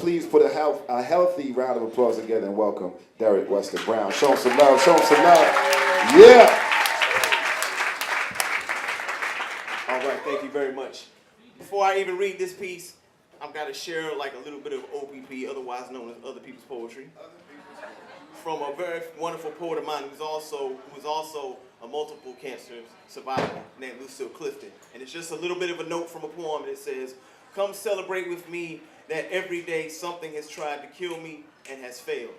please put a healthy round of applause together and welcome Derrick Weston Brown. Show him some love, show him some love. Yeah. All right, thank you very much. Before I even read this piece, I've got to share like a little bit of OPP, otherwise known as Other People's Poetry, from a very wonderful poet of mine who was also a multiple cancer survivor named Lucille Clifton. And it's just a little bit of a note from a poem that says, "Come celebrate with me that every day something has tried to kill me and has failed."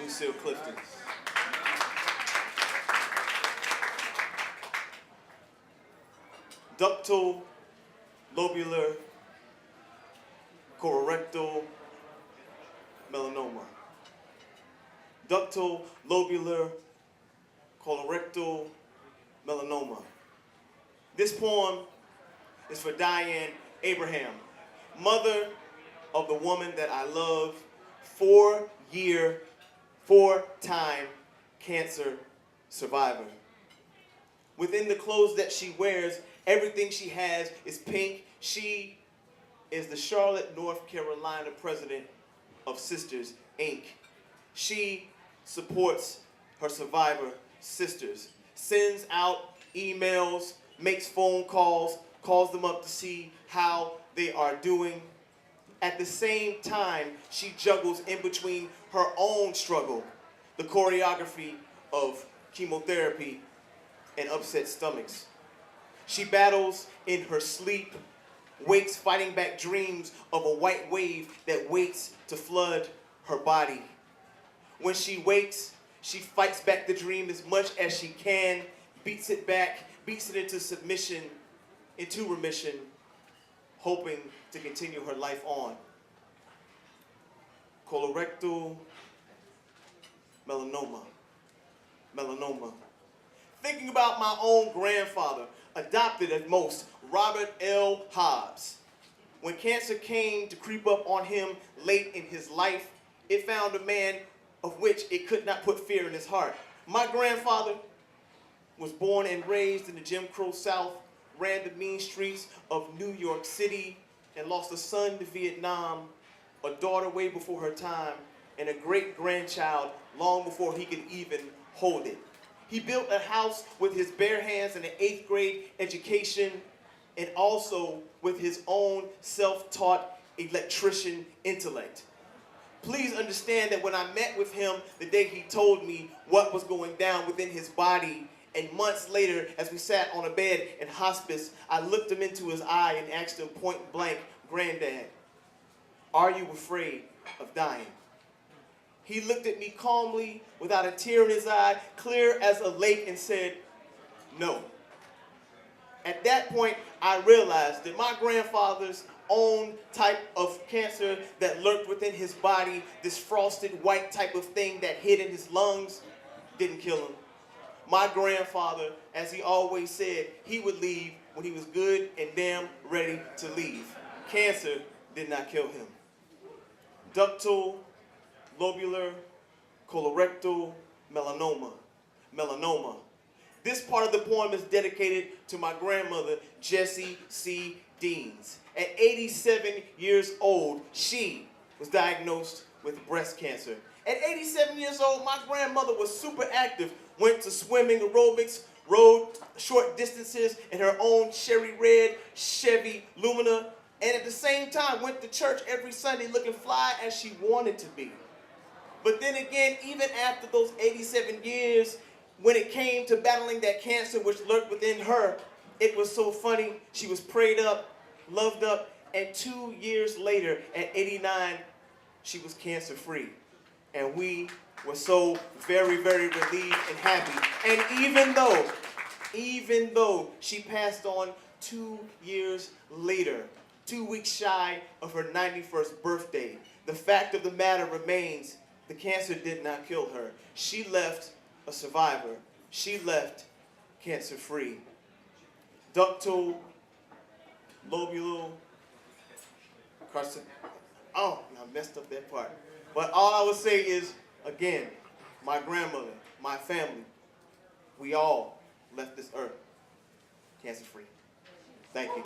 Lucille Clifton. Ductal, lobular, colorectal melanoma. Ductal, lobular, colorectal melanoma. This poem is for Diane Abraham, mother of the woman that I love, 4-time cancer survivor. Within the clothes that she wears, everything she has is pink. She is the Charlotte, North Carolina president of Sisters, Inc. She supports her survivor sisters, sends out emails, makes phone calls, calls them up to see how they are doing. At the same time, she juggles in between her own struggle, the choreography of chemotherapy and upset stomachs. She battles in her sleep, wakes fighting back dreams of a white wave that waits to flood her body. When she wakes, she fights back the dream as much as she can, beats it back, beats it into submission, into remission, hoping to continue her life on. Colorectal melanoma. Thinking about my own grandfather, adopted at most, Robert L. Hobbs. When cancer came to creep up on him late in his life, it found a man of which it could not put fear in his heart. My grandfather was born and raised in the Jim Crow South, ran the mean streets of New York City, and lost a son to Vietnam, a daughter way before her time, and a great-grandchild long before he could even hold it. He built a house with his bare hands and an 8th grade education, and also with his own self-taught electrician intellect. Please understand that when I met with him the day he told me what was going down within his body, and months later, as we sat on a bed in hospice, I looked him into his eye and asked him point blank, "Granddad, are you afraid of dying?" He looked at me calmly, without a tear in his eye, clear as a lake, and said, "No." At that point, I realized that my grandfather's own type of cancer that lurked within his body, this frosted white type of thing that hid in his lungs, didn't kill him. My grandfather, as he always said, he would leave when he was good and damn ready to leave. Cancer did not kill him. Ductal, lobular, colorectal melanoma. This part of the poem is dedicated to my grandmother, Jessie C. Deans. At 87 years old, she was diagnosed with breast cancer. At 87 years old, my grandmother was super active, went to swimming, aerobics, rode short distances in her own cherry red Chevy Lumina, and at the same time went to church every Sunday looking fly as she wanted to be. But then again, even after those 87 years, when it came to battling that cancer which lurked within her, it was so funny. She was prayed up, loved up, and 2 years later, at 89, she was cancer-free. And we were so very, very relieved and happy. And even though she passed on 2 years later, 2 weeks shy of her 91st birthday, the fact of the matter remains, the cancer did not kill her. She left a survivor. She left cancer-free. Ductal, lobular, carcinoma. Oh, I messed up that part. But all I would say is, again, my grandmother, my family, we all left this earth cancer-free. Thank you.